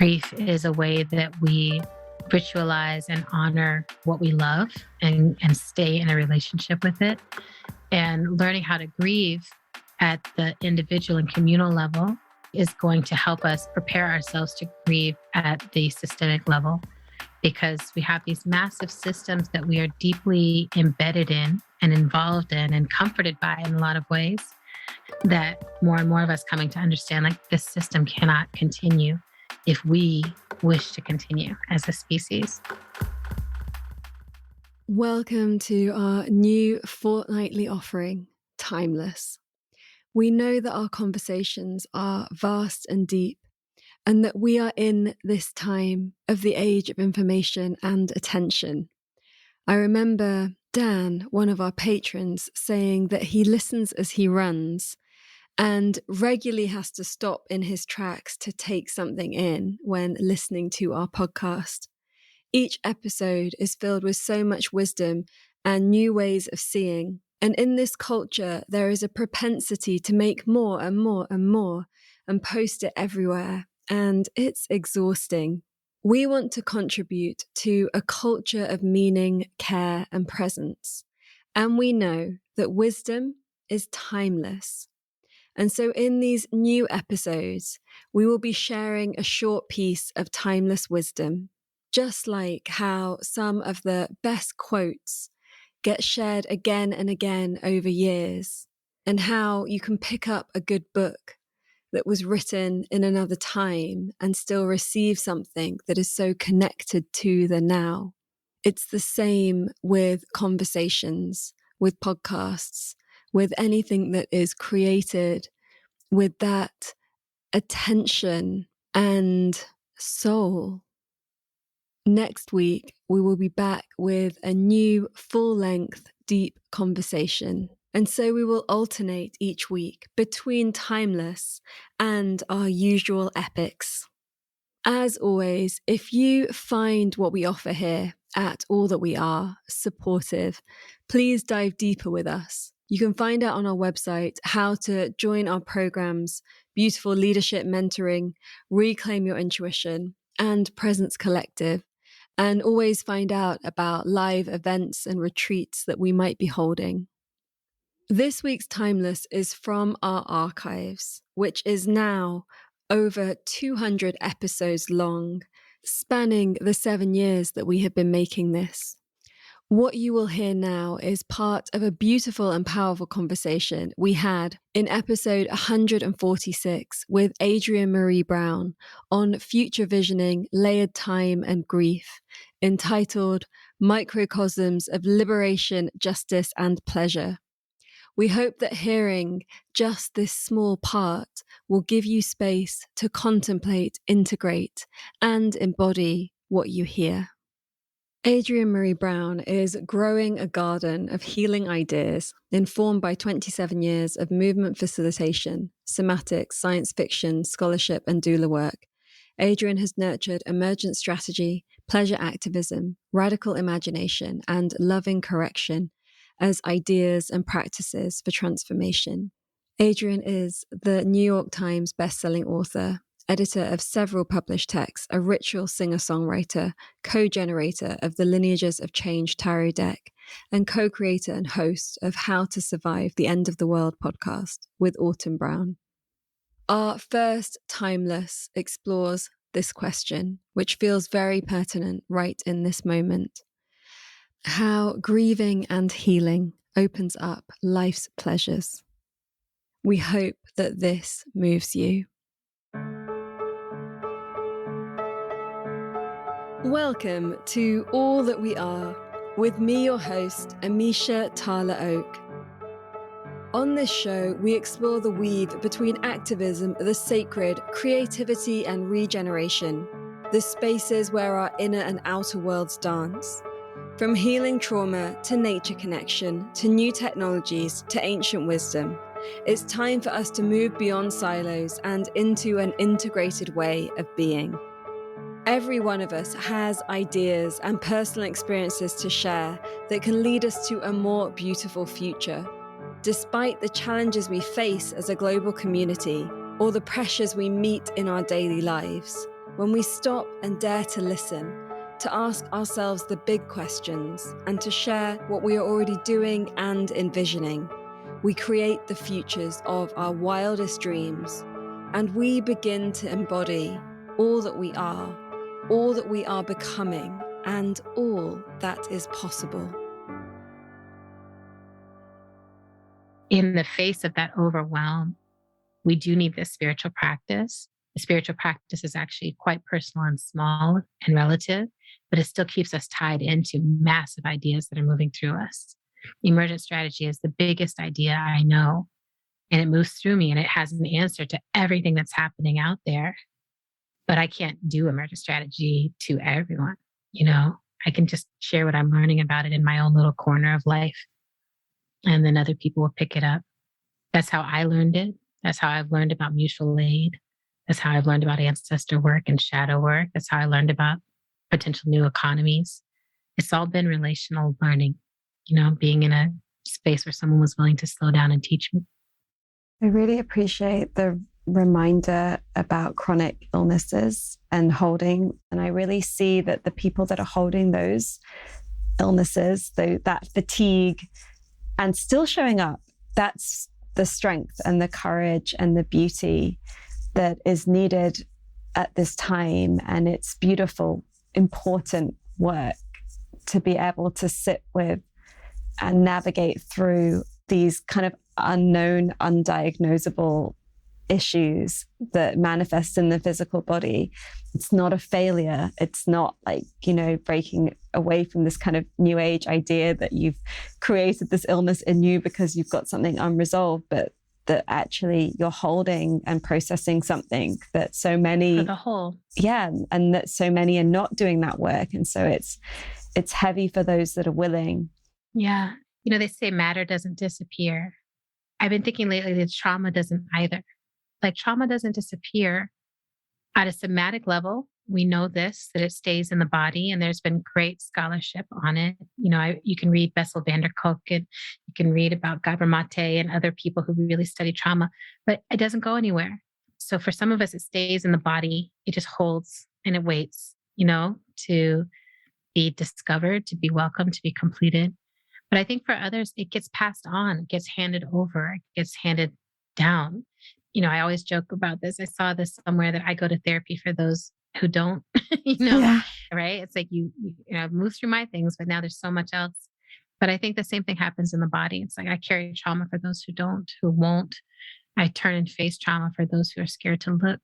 Grief is a way that we ritualize and honor what we love and stay in a relationship with it. And learning how to grieve at the individual and communal level is going to help us prepare ourselves to grieve at the systemic level, because we have these massive systems that we are deeply embedded in and involved in and comforted by in a lot of ways, that more and more of us coming to understand, like, this system cannot continue if we wish to continue as a species. Welcome to our new fortnightly offering, Timeless. We know that our conversations are vast and deep, and that we are in this time of the age of information and attention. I remember Dan, one of our patrons, saying that he listens as he runs and regularly has to stop in his tracks to take something in when listening to our podcast. Each episode is filled with so much wisdom and new ways of seeing. And in this culture, there is a propensity to make more and more and more and post it everywhere. And it's exhausting. We want to contribute to a culture of meaning, care, and presence. And we know that wisdom is timeless. And so in these new episodes, we will be sharing a short piece of timeless wisdom, just like how some of the best quotes get shared again and again over years, and how you can pick up a good book that was written in another time and still receive something that is so connected to the now. It's the same with conversations, with podcasts, with anything that is created with that attention and soul. Next week, we will be back with a new full-length, deep conversation. And so we will alternate each week between Timeless and our usual epics. As always, if you find what we offer here at All That We Are supportive, please dive deeper with us. You can find out on our website how to join our programs, Beautiful Leadership Mentoring, Reclaim Your Intuition, and Presence Collective, and always find out about live events and retreats that we might be holding. This week's Timeless is from our archives, which is now over 200 episodes long, spanning the 7 years that we have been making this. What you will hear now is part of a beautiful and powerful conversation we had in episode 146 with Adrienne Maree Brown on future visioning, layered time and grief, entitled Microcosms of Liberation, Justice and Pleasure. We hope that hearing just this small part will give you space to contemplate, integrate, and embody what you hear. Adrienne Maree Brown is growing a garden of healing ideas informed by 27 years of movement facilitation, somatics, science fiction, scholarship, and doula work. Adrienne has nurtured emergent strategy, pleasure activism, radical imagination, and loving correction as ideas and practices for transformation. Adrienne is the New York Times bestselling author, editor of several published texts, a ritual singer-songwriter, co-generator of the Lineages of Change tarot deck, and co-creator and host of How to Survive the End of the World podcast with Autumn Brown. Our first Timeless explores this question, which feels very pertinent right in this moment. How grieving and healing opens up life's pleasures. We hope that this moves you. Welcome to All That We Are, with me, your host, Amisha Tala Oak. On this show, we explore the weave between activism, the sacred, creativity, and regeneration, the spaces where our inner and outer worlds dance. From healing trauma to nature connection, to new technologies, to ancient wisdom, it's time for us to move beyond silos and into an integrated way of being. Every one of us has ideas and personal experiences to share that can lead us to a more beautiful future. Despite the challenges we face as a global community or the pressures we meet in our daily lives, when we stop and dare to listen, to ask ourselves the big questions, and to share what we are already doing and envisioning, we create the futures of our wildest dreams, and we begin to embody all that we are becoming, and all that is possible. In the face of that overwhelm, we do need this spiritual practice. The spiritual practice is actually quite personal and small and relative, but it still keeps us tied into massive ideas that are moving through us. Emergent strategy is the biggest idea I know, and it moves through me, and it has an answer to everything that's happening out there. But I can't do emergent strategy to everyone. I can just share what I'm learning about it in my own little corner of life, and then other people will pick it up. That's how I learned it. That's how I've learned about mutual aid. That's how I've learned about ancestor work and shadow work. That's how I learned about potential new economies. It's all been relational learning, being in a space where someone was willing to slow down and teach me. I really appreciate the reminder about chronic illnesses and holding. And I really see that the people that are holding those illnesses, that fatigue, and still showing up, that's the strength and the courage and the beauty that is needed at this time. And it's beautiful, important work to be able to sit with and navigate through these kind of unknown, undiagnosable issues that manifest in the physical body. It's not a failure. It's not like, breaking away from this kind of new age idea that you've created this illness in you because you've got something unresolved, but that actually you're holding and processing something that so many for the whole. Yeah. And that so many are not doing that work. And so it's heavy for those that are willing. Yeah. They say matter doesn't disappear. I've been thinking lately that trauma doesn't either. Like trauma doesn't disappear at a somatic level. We know this, that it stays in the body, and there's been great scholarship on it. You can read Bessel van der Kolk, and you can read about Gabor Mate and other people who really study trauma, but it doesn't go anywhere. So for some of us, it stays in the body. It just holds and it waits, to be discovered, to be welcomed, to be completed. But I think for others, it gets passed on, it gets handed over, it gets handed down. I always joke about this. I saw this somewhere that I go to therapy for those who don't, Yeah. Right? It's like you move through my things, but now there's so much else. But I think the same thing happens in the body. It's like I carry trauma for those who don't, who won't. I turn and face trauma for those who are scared to look.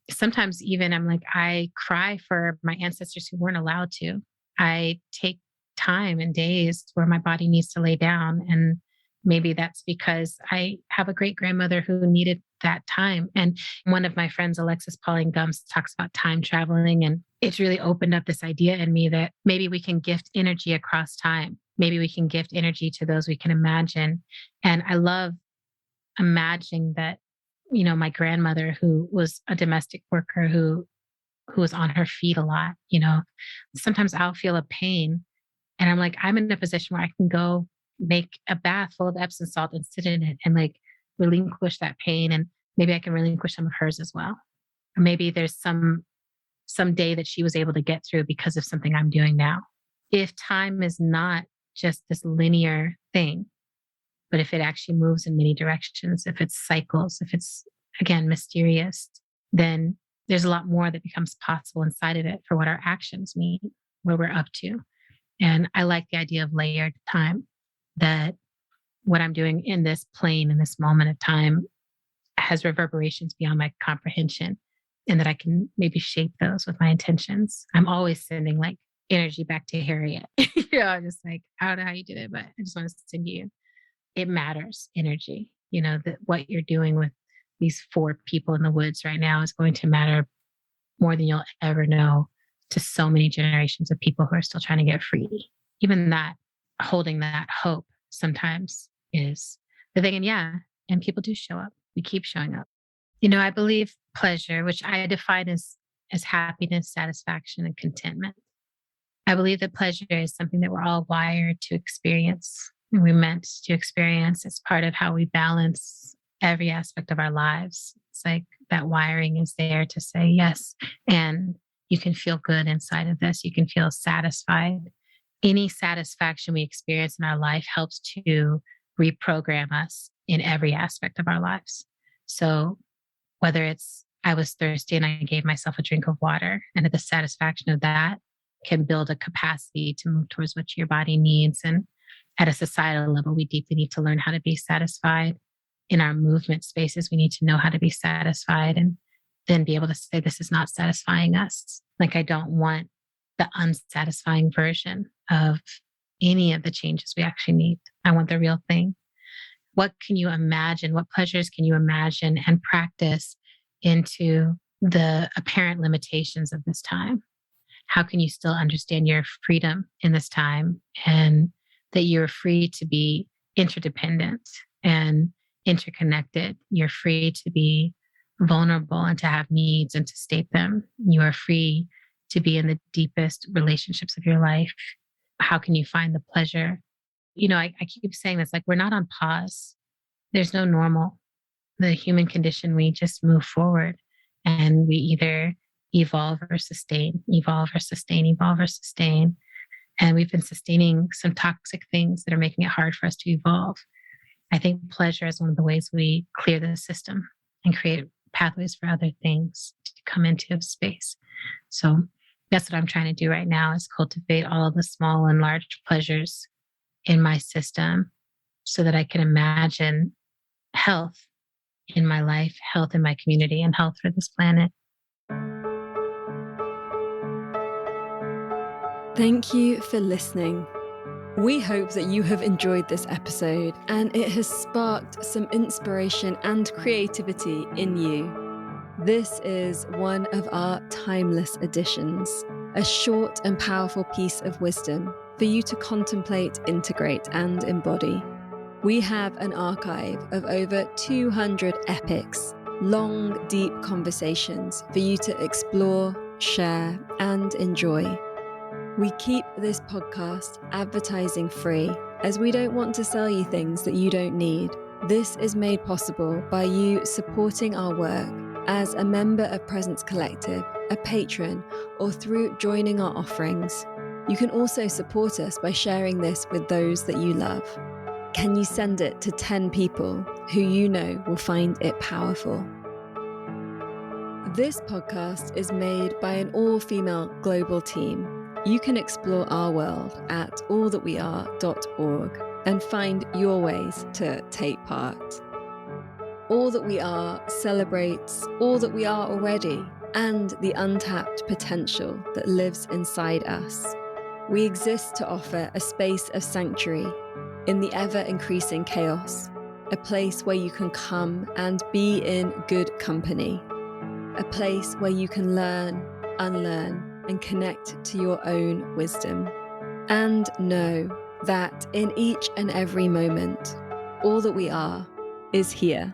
Sometimes even I'm like, I cry for my ancestors who weren't allowed to. I take time and days where my body needs to lay down. And maybe that's because I have a great grandmother who needed that time. And one of my friends, Alexis Pauline Gums, talks about time traveling. And it's really opened up this idea in me that maybe we can gift energy across time. Maybe we can gift energy to those we can imagine. And I love imagining that, my grandmother, who was a domestic worker, who was on her feet a lot, sometimes I'll feel a pain. And I'm like, I'm in a position where I can go make a bath full of Epsom salt and sit in it and like relinquish that pain. And maybe I can relinquish some of hers as well. Or maybe there's some day that she was able to get through because of something I'm doing now. If time is not just this linear thing, but if it actually moves in many directions, if it's cycles, if it's, again, mysterious, then there's a lot more that becomes possible inside of it for what our actions mean, where we're up to. And I like the idea of layered time, that what I'm doing in this plane, in this moment of time, has reverberations beyond my comprehension, and that I can maybe shape those with my intentions. I'm always sending like energy back to Harriet. I'm just like, I don't know how you did it, but I just want to send you. It matters, energy. That what you're doing with these 4 people in the woods right now is going to matter more than you'll ever know to so many generations of people who are still trying to get free. Even that, holding that hope sometimes is the thing. And people do show up. We keep showing up. I believe pleasure, which I define as happiness, satisfaction, and contentment. I believe that pleasure is something that we're all wired to experience. We're meant to experience. It's part of how we balance every aspect of our lives. It's like that wiring is there to say yes. And you can feel good inside of this. You can feel satisfied. Any satisfaction we experience in our life helps to reprogram us in every aspect of our lives. So whether it's I was thirsty and I gave myself a drink of water, and the satisfaction of that can build a capacity to move towards what your body needs. And at a societal level, we deeply need to learn how to be satisfied. In our movement spaces, we need to know how to be satisfied and then be able to say, this is not satisfying us. Like, I don't want the unsatisfying version of any of the changes we actually need. I want the real thing. What can you imagine? What pleasures can you imagine and practice into the apparent limitations of this time? How can you still understand your freedom in this time, and that you're free to be interdependent and interconnected? You're free to be vulnerable and to have needs and to state them. You are free to be in the deepest relationships of your life. How can you find the pleasure? I keep saying this, like, we're not on pause. There's no normal. The human condition, we just move forward, and we either evolve or sustain, evolve or sustain, evolve or sustain. And we've been sustaining some toxic things that are making it hard for us to evolve. I think pleasure is one of the ways we clear the system and create pathways for other things to come into space. So that's what I'm trying to do right now, is cultivate all the small and large pleasures in my system so that I can imagine health in my life, health in my community, and health for this planet. Thank you for listening. We hope that you have enjoyed this episode and it has sparked some inspiration and creativity in you. This is one of our timeless editions, a short and powerful piece of wisdom for you to contemplate, integrate, and embody. We have an archive of over 200 epics, long, deep conversations for you to explore, share, and enjoy. We keep this podcast advertising free, as we don't want to sell you things that you don't need. This is made possible by you supporting our work as a member of Presence Collective, a patron, or through joining our offerings. You can also support us by sharing this with those that you love. Can you send it to 10 people who you know will find it powerful? This podcast is made by an all-female global team. You can explore our world at allthatweare.org and find your ways to take part. All That We Are celebrates all that we are already and the untapped potential that lives inside us. We exist to offer a space of sanctuary in the ever-increasing chaos, a place where you can come and be in good company, a place where you can learn, unlearn, and connect to your own wisdom. And know that in each and every moment, all that we are is here.